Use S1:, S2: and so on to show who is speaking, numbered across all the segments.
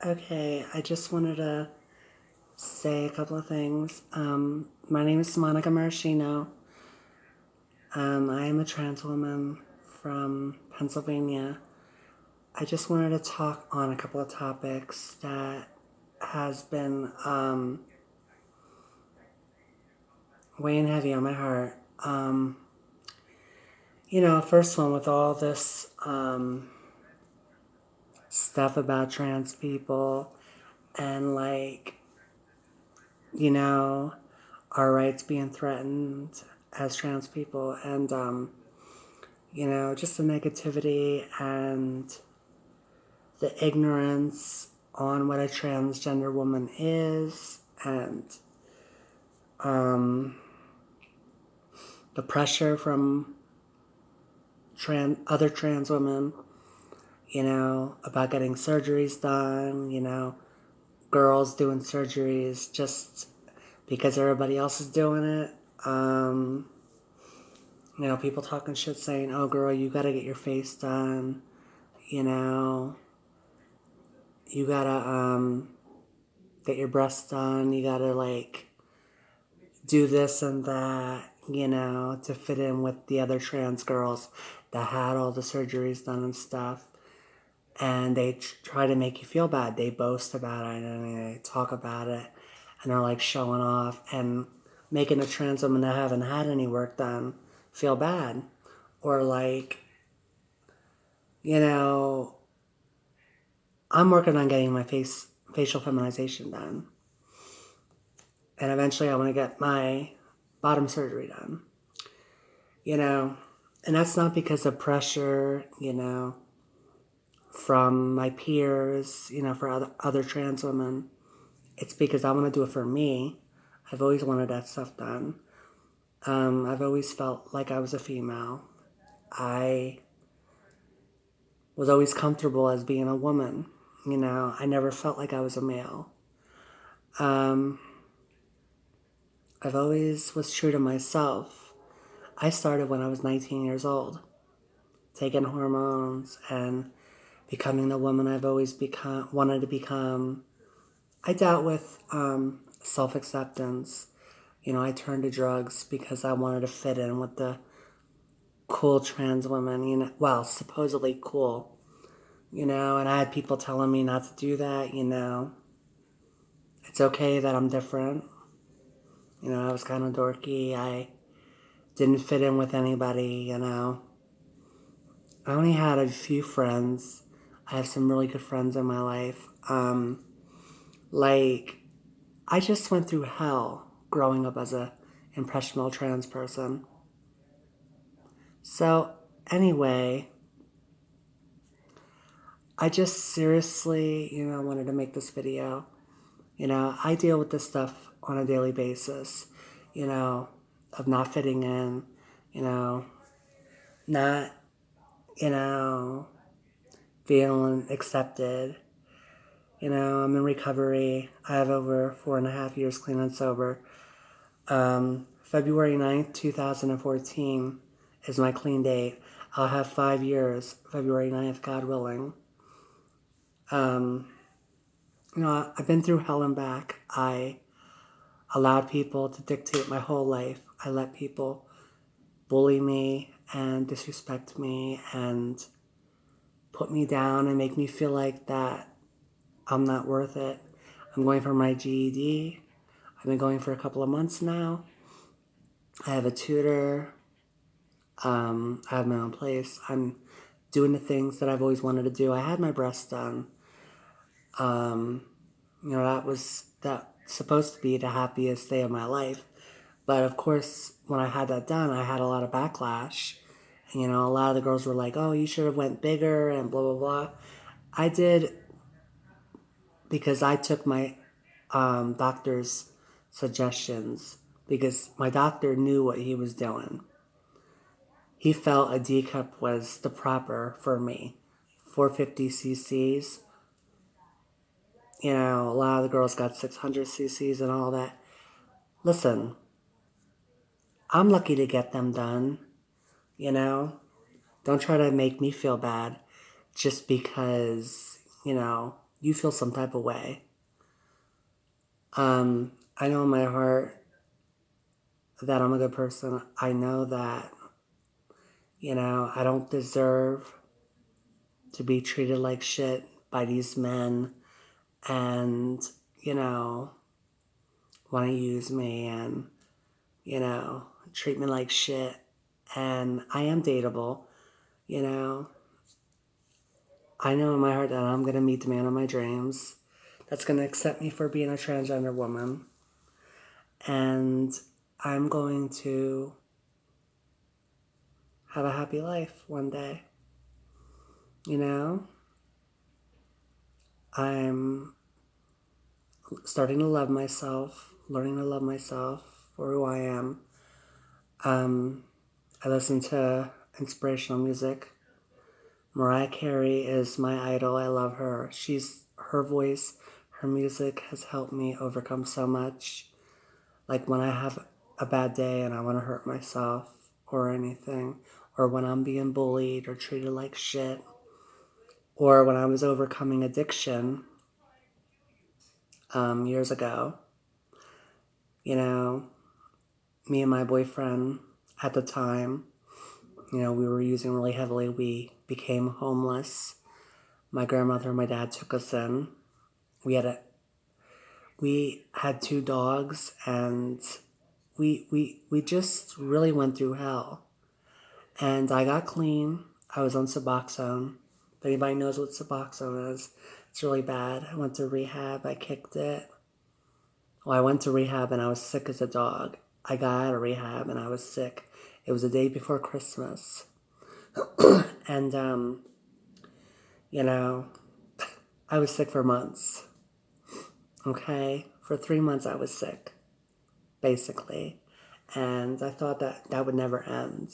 S1: Okay, I just wanted to say a couple of things. My name is Monica Maraschino. I am a trans woman from Pennsylvania. I just wanted to talk on a couple of topics that has been weighing heavy on my heart. First one with all this stuff about trans people and you know, our rights being threatened as trans people, and just the negativity and the ignorance on what a transgender woman is, and the pressure from other trans women, about getting surgeries done, girls doing surgeries just because everybody else is doing it. People talking shit saying, oh girl, you gotta get your face done. You gotta get your breasts done. You gotta do this and that, to fit in with the other trans girls that had all the surgeries done and stuff. And they try to make you feel bad. They boast about it and they talk about it, and they're showing off and making a trans woman that haven't had any work done feel bad. Or I'm working on getting my facial feminization done. And eventually I want to get my bottom surgery done. And that's not because of pressure, from my peers, for other trans women. It's because I want to do it for me. I've always wanted that stuff done. I've always felt like I was a female. I was always comfortable as being a woman. I never felt like I was a male. I've always was true to myself. I started when I was 19 years old, taking hormones and becoming the woman I've always wanted to become. I dealt with self-acceptance. I turned to drugs because I wanted to fit in with the cool trans women, supposedly cool, and I had people telling me not to do that, It's okay that I'm different. I was kind of dorky. I didn't fit in with anybody, I only had a few friends. I have some really good friends in my life. I just went through hell growing up as a impressionable trans person. So, anyway, I just seriously, wanted to make this video. I deal with this stuff on a daily basis, of not fitting in, not, feeling accepted. I'm in recovery. I have over 4.5 years clean and sober. February 9th, 2014 is my clean date. I'll have 5 years, February 9th, God willing. I've been through hell and back. I allowed people to dictate my whole life. I let people bully me and disrespect me and put me down and make me feel like that I'm not worth it. I'm going for my GED. I've been going for a couple of months now. I have a tutor. I have my own place. I'm doing the things that I've always wanted to do. I had my breasts done. That was supposed to be the happiest day of my life. But of course, when I had that done, I had a lot of backlash. A lot of the girls were like, oh, you should have went bigger and blah, blah, blah. I did because I took my doctor's suggestions because my doctor knew what he was doing. He felt a D cup was the proper for me. 450 cc's. A lot of the girls got 600 cc's and all that. Listen, I'm lucky to get them done. Don't try to make me feel bad just because, you feel some type of way. I know in my heart that I'm a good person. I know that, I don't deserve to be treated like shit by these men and, want to use me and, treat me like shit. And I am dateable, you know. I know in my heart that I'm going to meet the man of my dreams that's going to accept me for being a transgender woman. And I'm going to have a happy life one day. I'm starting to love myself, learning to love myself for who I am. I listen to inspirational music. Mariah Carey is my idol. I love her. Her voice, her music has helped me overcome so much. Like when I have a bad day and I want to hurt myself or anything, or when I'm being bullied or treated like shit, or when I was overcoming addiction years ago, me and my boyfriend at the time, we were using really heavily. We became homeless. My grandmother and my dad took us in. We had 2 dogs, and we just really went through hell. And I got clean. I was on Suboxone. If anybody knows what Suboxone is, it's really bad. I went to rehab. I kicked it. Well, I went to rehab and I was sick as a dog. I got out of rehab and I was sick. It was the day before Christmas. And, I was sick for months. Okay? For 3 months I was sick, basically. And I thought that would never end.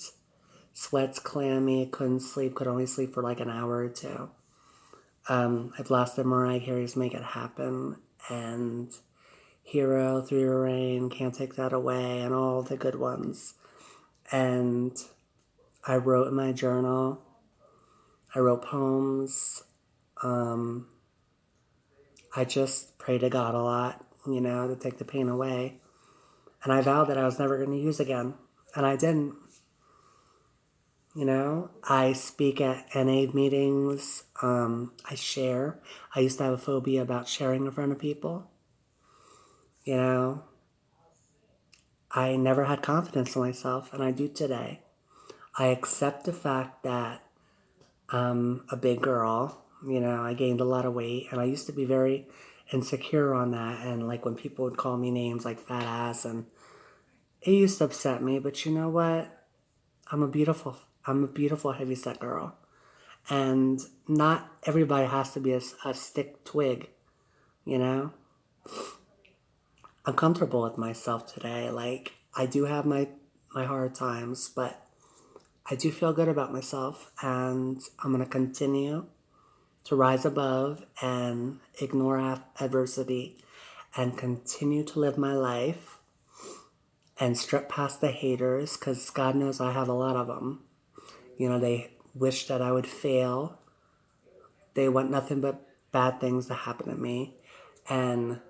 S1: Sweats, clammy, couldn't sleep, could only sleep for like an hour or 2. I blasted Mariah Carey's Make It Happen and Hero, Through Your Rain, Can't Take That Away, and all the good ones. And I wrote in my journal. I wrote poems. I just prayed to God a lot, to take the pain away. And I vowed that I was never going to use again. And I didn't. I speak at NA meetings. I share. I used to have a phobia about sharing in front of people. I never had confidence in myself, and I do today. I accept the fact that I'm a big girl. I gained a lot of weight, and I used to be very insecure on that. And like when people would call me names like fat ass, and it used to upset me. But you know what? I'm a beautiful heavyset girl. And not everybody has to be a stick twig, I'm comfortable with myself today. Like, I do have my hard times, but I do feel good about myself. And I'm going to continue to rise above and ignore adversity and continue to live my life and strip past the haters, because God knows I have a lot of them. They wish that I would fail. They want nothing but bad things to happen to me. And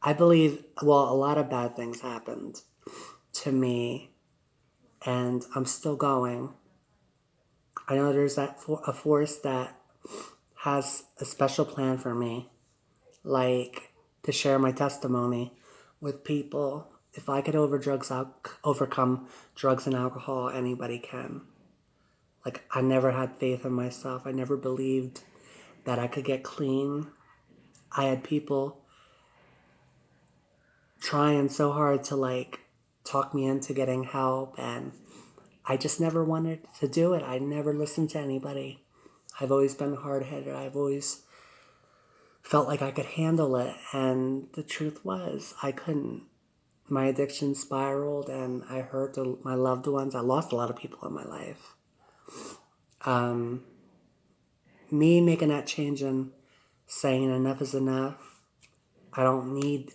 S1: I believe, a lot of bad things happened to me, and I'm still going. I know there's a force that has a special plan for me, like to share my testimony with people. If I could overcome drugs and alcohol, anybody can. Like, I never had faith in myself. I never believed that I could get clean. I had people trying so hard to talk me into getting help, and I just never wanted to do it. I never listened to anybody. I've always been hard-headed. I've always felt like I could handle it, and the truth was I couldn't. My addiction spiraled, and I hurt my loved ones. I lost a lot of people in my life. Me making that change and saying enough is enough. I don't need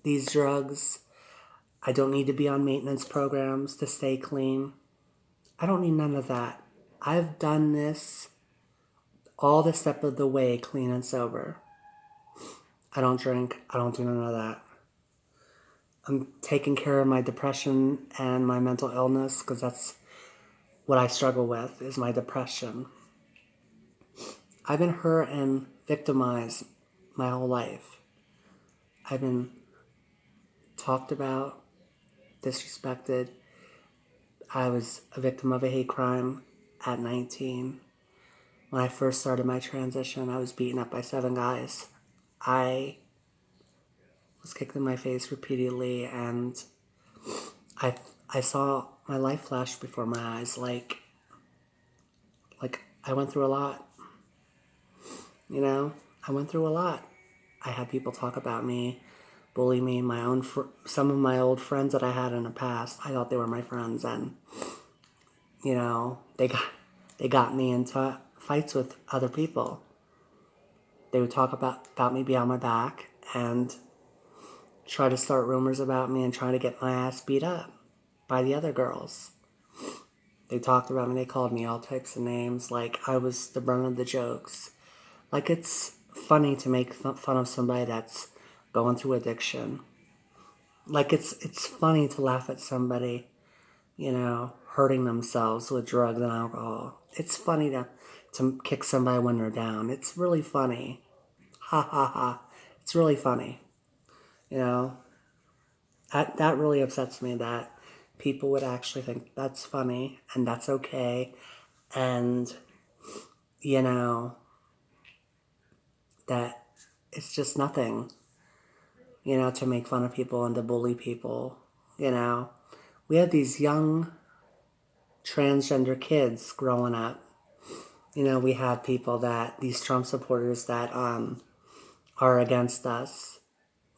S1: these drugs. I don't need to be on maintenance programs to stay clean. I don't need none of that. I've done this. all the step of the way, clean and sober. I don't drink. I don't do none of that. I'm taking care of my depression and my mental illness because that's what I struggle with is my depression. I've been hurt and victimized my whole life. I've been talked about, disrespected. I was a victim of a hate crime at 19. When I first started my transition, I was beaten up by 7 guys. I was kicked in my face repeatedly, and I saw my life flash before my eyes. Like I went through a lot. You know, I went through a lot. I had people talk about me, bully me. Some of my old friends that I had in the past, I thought they were my friends, and you know, they got me into fights with other people. They would talk about me behind my back and try to start rumors about me and try to get my ass beat up by the other girls. They talked about me, they called me all types of names, like I was the brunt of the jokes. Like it's funny to make fun of somebody that's going through addiction. Like it's funny to laugh at somebody, you know, hurting themselves with drugs and alcohol. It's funny to kick somebody when they're down. It's really funny. Ha ha ha. It's really funny. You know, that really upsets me that people would actually think that's funny and that's okay. And, you know, that it's just nothing, you know, to make fun of people and to bully people, you know. We have these young transgender kids growing up. You know, we have people these Trump supporters that are against us.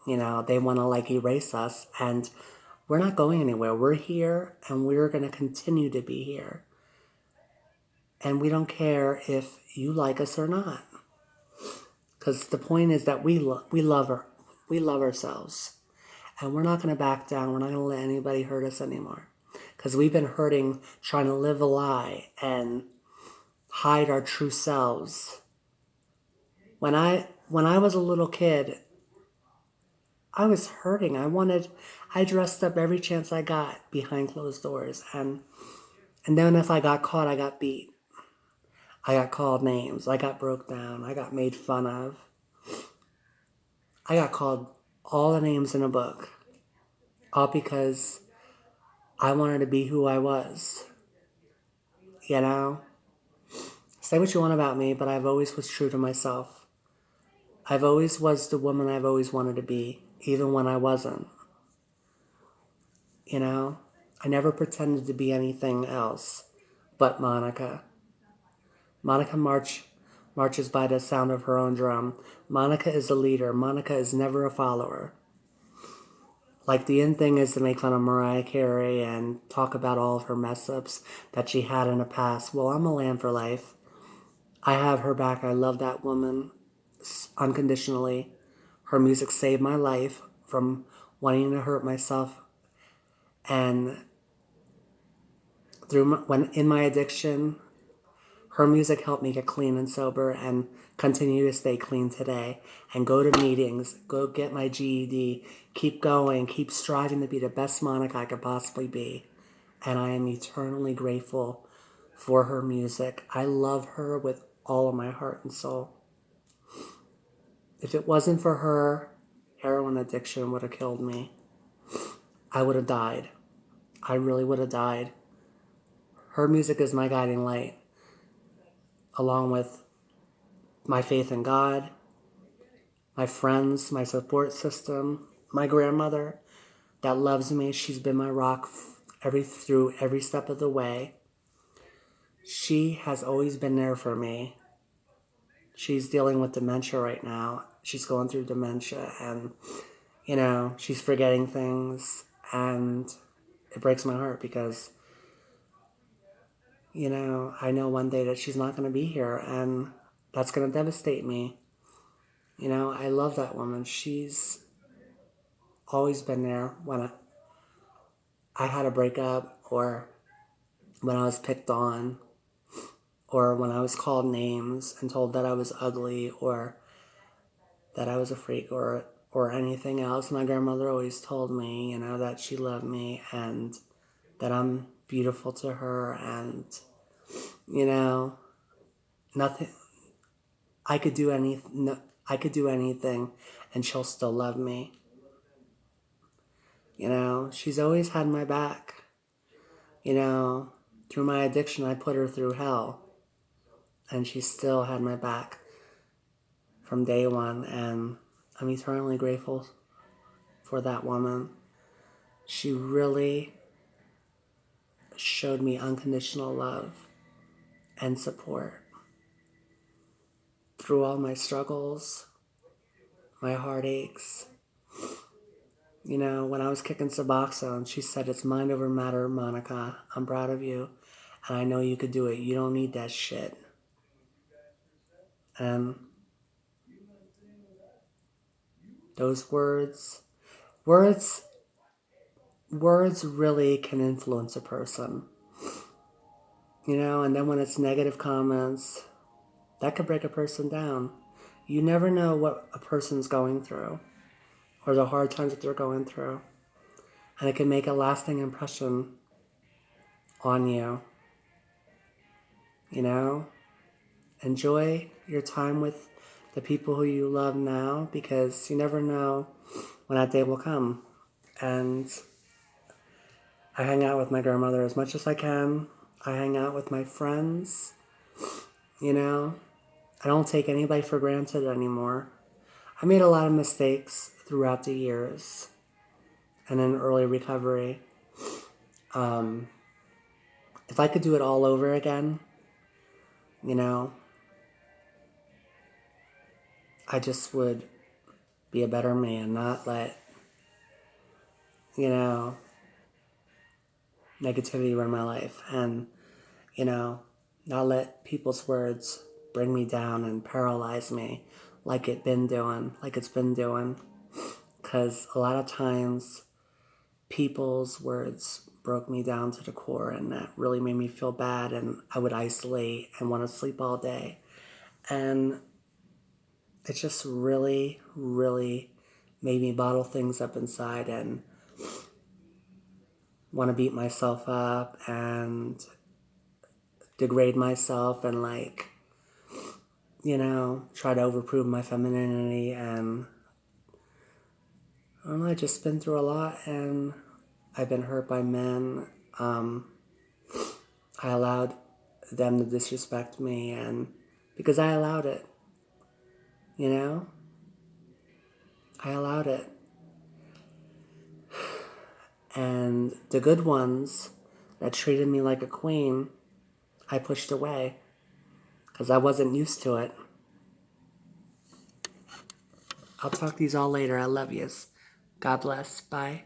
S1: You know, they want to like erase us, and we're not going anywhere. We're here, and we're going to continue to be here. And we don't care if you like us or not. Because the point is that we love ourselves. And we're not going to back down. We're not going to let anybody hurt us anymore. Because we've been hurting, trying to live a lie and hide our true selves. When I was a little kid, I was hurting. I dressed up every chance I got behind closed doors. And then if I got caught, I got beat. I got called names. I got broke down. I got made fun of. I got called all the names in a book. All because I wanted to be who I was. You know? Say what you want about me, but I've always was true to myself. I've always was the woman I've always wanted to be, even when I wasn't. You know? I never pretended to be anything else but Monica. Monica marches by the sound of her own drum. Monica is a leader. Monica is never a follower. Like the end thing is to make fun of Mariah Carey and talk about all of her mess-ups that she had in the past. Well, I'm a lamb for life. I have her back. I love that woman unconditionally. Her music saved my life from wanting to hurt myself. And when in my addiction, her music helped me get clean and sober and continue to stay clean today and go to meetings, go get my GED, keep going, keep striving to be the best Monica I could possibly be. And I am eternally grateful for her music. I love her with all of my heart and soul. If it wasn't for her, heroin addiction would have killed me. I would have died. I really would have died. Her music is my guiding light, along with my faith in God, my friends, my support system, my grandmother that loves me. She's been my rock through every step of the way. She has always been there for me. She's dealing with dementia right now. She's going through dementia and, you know, she's forgetting things, and it breaks my heart because, you know, I know one day that she's not going to be here, and that's going to devastate me. You know, I love that woman. She's always been there when I had a breakup or when I was picked on. or when I was called names and told that I was ugly or that I was a freak or anything else. My grandmother always told me, that she loved me and that I'm beautiful to her, and, nothing, I could do anything and she'll still love me. She's always had my back. Through my addiction, I put her through hell, and she still had my back from day one, and I'm eternally grateful for that woman. She really showed me unconditional love and support through all my struggles, my heartaches. When I was kicking Suboxone, she said, "It's mind over matter, Monica. I'm proud of you, and I know you could do it. You don't need that shit." And those words really can influence a person. And then when it's negative comments, that could break a person down. You never know what a person's going through or the hard times that they're going through. And it can make a lasting impression on you. Enjoy your time with the people who you love now, because you never know when that day will come. And I hang out with my grandmother as much as I can. I hang out with my friends. I don't take anybody for granted anymore. I made a lot of mistakes throughout the years and in early recovery. If I could do it all over again, I just would be a better man, not let, negativity run my life, and, not let people's words bring me down and paralyze me like it's been doing. Because a lot of times people's words broke me down to the core, and that really made me feel bad, and I would isolate and want to sleep all day. And it just really, really made me bottle things up inside and want to beat myself up and degrade myself and try to overprove my femininity. And I don't know, I've just been through a lot, and I've been hurt by men. I allowed them to disrespect me, and because I allowed it, I allowed it. And the good ones that treated me like a queen, I pushed away because I wasn't used to it. I'll talk to you all later. I love yous. God bless. Bye.